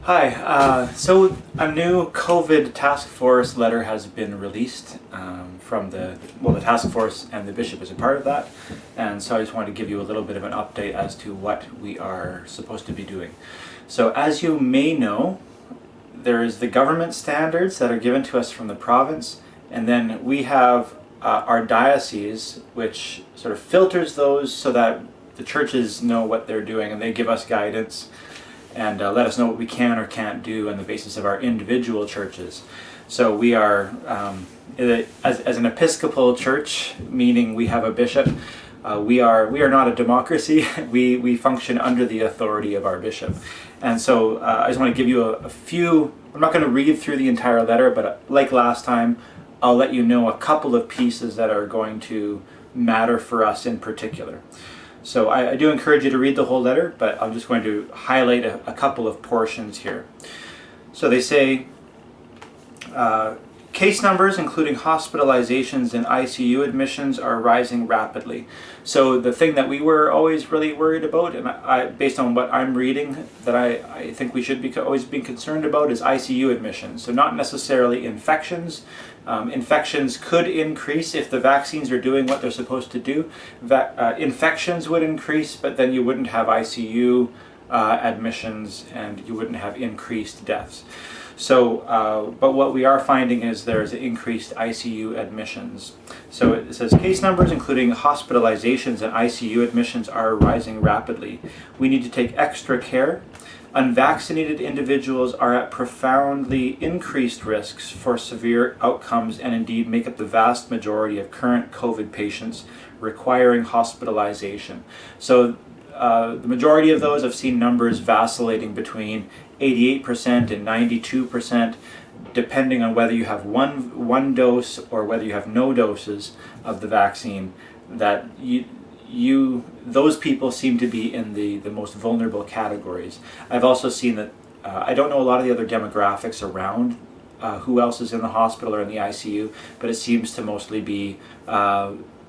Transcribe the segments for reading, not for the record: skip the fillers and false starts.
Hi, so a new COVID task force letter has been released from the task force, and the bishop is a part of that. And so I just wanted to give you a little bit of an update as to what we are supposed to be doing. So as you may know, there is the government standards that are given to us from the province, and then we have our diocese, which sort of filters those so that the churches know what they're doing, and they give us guidance and let us know what we can or can't do on the basis of our individual churches. So we are, as an Episcopal church, meaning we have a bishop, we are not a democracy. We function under the authority of our bishop. And so I just want to give you a few, I'm not going to read through the entire letter, but like last time, I'll let you know a couple of pieces that are going to matter for us in particular. So I do encourage you to read the whole letter, but I'm just going to highlight a couple of portions here. So they say, case numbers, including hospitalizations and ICU admissions, are rising rapidly. So the thing that we were always really worried about, and based on what I'm reading, that I think we should be always be concerned about, is ICU admissions. So not necessarily infections. Infections could increase if the vaccines are doing what they're supposed to do. Infections would increase, but then you wouldn't have ICU admissions, and you wouldn't have increased deaths. So, but what we are finding is there's increased ICU admissions. So it says case numbers, including hospitalizations and ICU admissions, are rising rapidly. We need to take extra care. Unvaccinated individuals are at profoundly increased risks for severe outcomes, and indeed make up the vast majority of current COVID patients requiring hospitalization. So the majority of those, have seen numbers vacillating between 88% and 92%, depending on whether you have one dose or whether you have no doses of the vaccine. That those people seem to be in the most vulnerable categories. I've also seen that, I don't know a lot of the other demographics around who else is in the hospital or in the ICU, but it seems to mostly be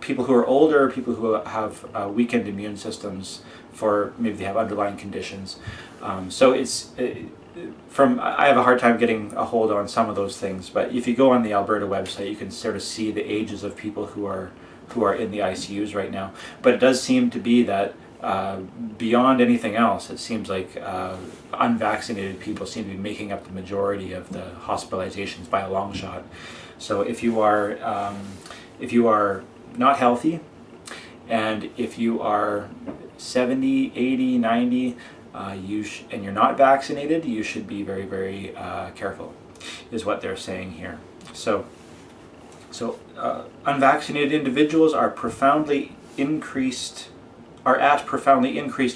people who are older, people who have weakened immune systems, for maybe they have underlying conditions. So I have a hard time getting a hold on some of those things, but if you go on the Alberta website, you can sort of see the ages of people who are in the ICUs right now. But it does seem to be that beyond anything else, it seems like unvaccinated people seem to be making up the majority of the hospitalizations by a long shot. So if you are not healthy, and if you are 70, 80, 90, and you're not vaccinated, you should be very, very careful, is what they're saying here. So unvaccinated individuals are at profoundly increased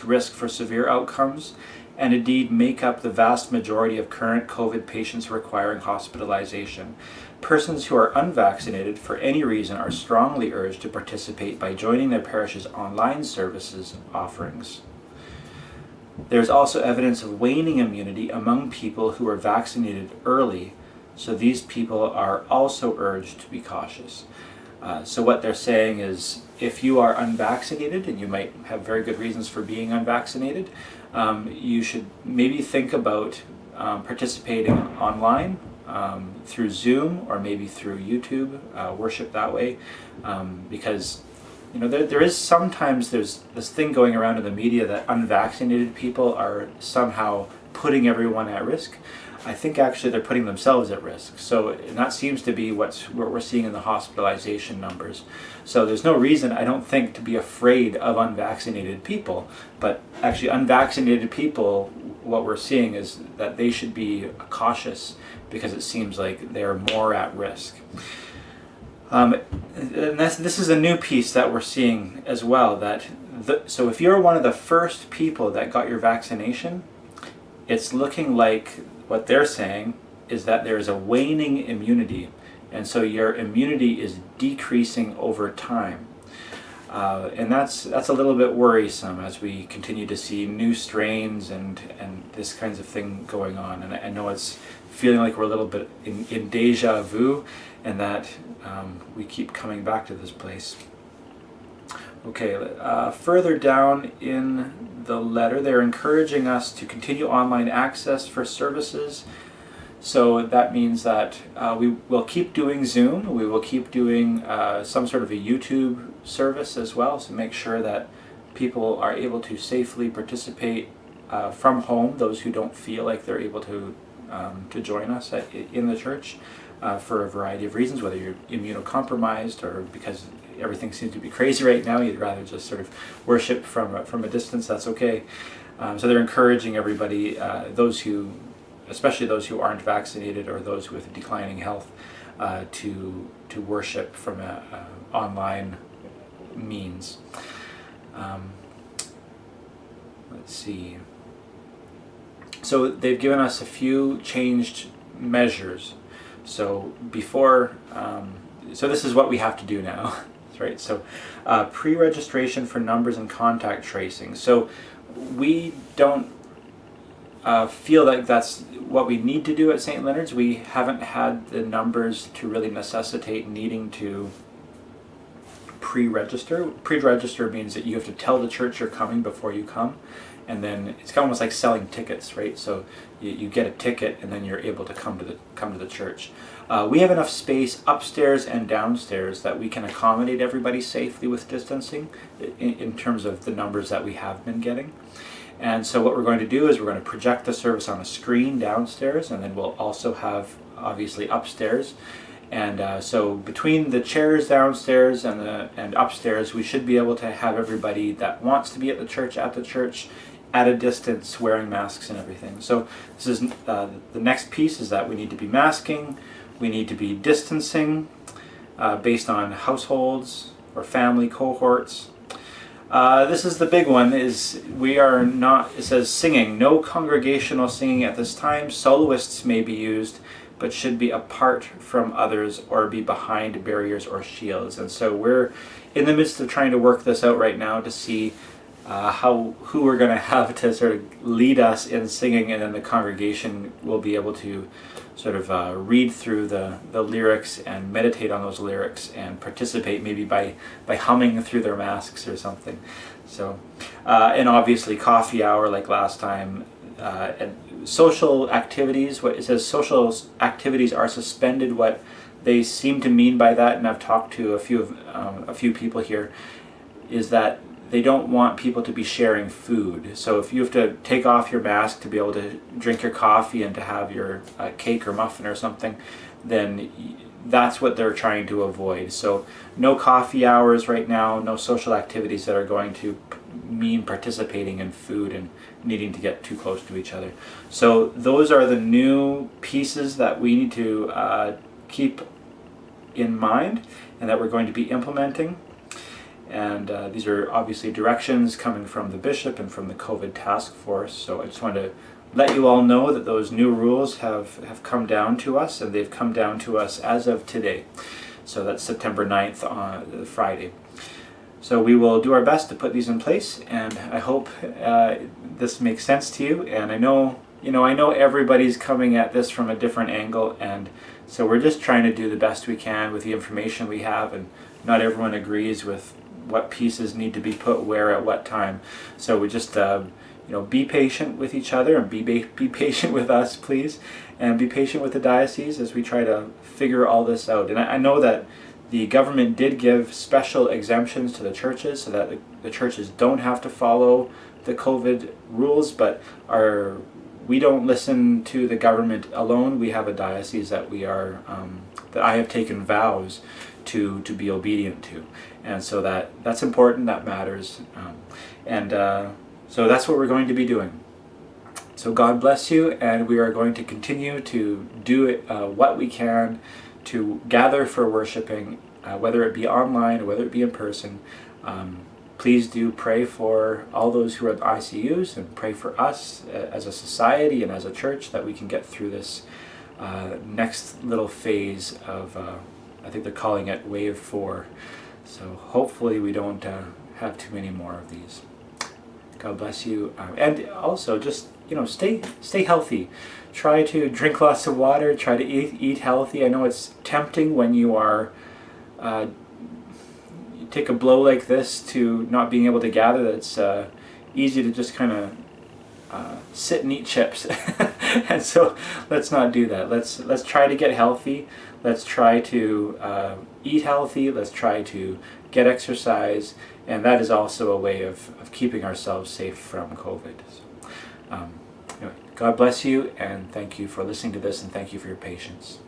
risk for severe outcomes, and indeed make up the vast majority of current COVID patients requiring hospitalization. Persons who are unvaccinated for any reason are strongly urged to participate by joining their parish's online services offerings. There is also evidence of waning immunity among people who are vaccinated early, so these people are also urged to be cautious. So what they're saying is, if you are unvaccinated, and you might have very good reasons for being unvaccinated, you should maybe think about participating online through Zoom or maybe through YouTube, worship that way, because there is sometimes there's this thing going around in the media that unvaccinated people are somehow putting everyone at risk. I think actually they're putting themselves at risk. So, and that seems to be what we're seeing in the hospitalization numbers. So there's no reason, I don't think, to be afraid of unvaccinated people. But actually unvaccinated people, what we're seeing is that they should be cautious, because it seems like they're more at risk. And this is a new piece that we're seeing as well. So if you're one of the first people that got your vaccination, it's looking like what they're saying is that there's a waning immunity, and so your immunity is decreasing over time. And that's a little bit worrisome as we continue to see new strains and this kinds of thing going on. And I know it's feeling like we're a little bit in deja vu, and that we keep coming back to this place. Okay, further down in the letter, they're encouraging us to continue online access for services. So that means that we will keep doing Zoom. We will keep doing some sort of a YouTube service as well, so make sure that people are able to safely participate from home, those who don't feel like they're able to join us in the church for a variety of reasons, whether you're immunocompromised or because everything seems to be crazy right now, you'd rather just sort of worship from a distance, that's okay. So they're encouraging everybody, especially those who aren't vaccinated or those with declining health, to worship from a online means. Let's see. So they've given us a few changed measures. So before, so this is what we have to do now, right? So pre-registration for numbers and contact tracing. So we don't feel like that's what we need to do at St. Leonard's. We haven't had the numbers to really necessitate needing to pre-register. Pre-register means that you have to tell the church you're coming before you come, and then it's almost like selling tickets, right? So you get a ticket, and then you're able to come to the church. We have enough space upstairs and downstairs that we can accommodate everybody safely with distancing in terms of the numbers that we have been getting. And so what we're going to do is we're going to project the service on a screen downstairs, and then we'll also have, obviously, upstairs. And so between the chairs downstairs and upstairs, we should be able to have everybody that wants to be at the church at a distance, wearing masks and everything. So this is the next piece is that we need to be masking, we need to be distancing based on households or family cohorts. This is the big one, is we are not, it says singing, no congregational singing at this time. Soloists may be used, but should be apart from others or be behind barriers or shields. And so we're in the midst of trying to work this out right now to see who we're going to have to sort of lead us in singing, and then the congregation will be able to sort of read through the lyrics and meditate on those lyrics and participate maybe by humming through their masks or something. So, and obviously coffee hour like last time. And social activities, what it says, social activities are suspended. What they seem to mean by that, and I've talked to a few people here, is that they don't want people to be sharing food. So if you have to take off your mask to be able to drink your coffee and to have your cake or muffin or something, then that's what they're trying to avoid. So no coffee hours right now, no social activities that are going to mean participating in food and needing to get too close to each other. So those are the new pieces that we need to keep in mind and that we're going to be implementing. And these are obviously directions coming from the bishop and from the COVID task force. So I just wanted to let you all know that those new rules have come down to us, and they've come down to us as of today. So that's September 9th on Friday. So we will do our best to put these in place, and I hope this makes sense to you. And I know everybody's coming at this from a different angle, and so we're just trying to do the best we can with the information we have, and not everyone agrees with what pieces need to be put where at what time. So we just be patient with each other, and be patient with us, please, and be patient with the diocese as we try to figure all this out. And I know that the government did give special exemptions to the churches so that the churches don't have to follow the COVID rules, but we don't listen to the government alone. We have a diocese that that I have taken vows to be obedient to, and so that's important, that matters, so that's what we're going to be doing. So God bless you, and we are going to continue to do what we can to gather for worshiping, whether it be online or whether it be in person. Please do pray for all those who are in ICUs, and pray for us as a society and as a church that we can get through this next little phase of, I think they're calling it Wave 4. So hopefully we don't have too many more of these. God bless you. And also just, stay healthy. Try to drink lots of water. Try to eat healthy. I know it's tempting when you are take a blow like this to not being able to gather, that's easy to just kind of sit and eat chips. And so let's not do that. Let's try to get healthy. Let's try to eat healthy. Let's try to get exercise, and that is also a way of keeping ourselves safe from COVID. So, anyway, God bless you, and thank you for listening to this, and thank you for your patience.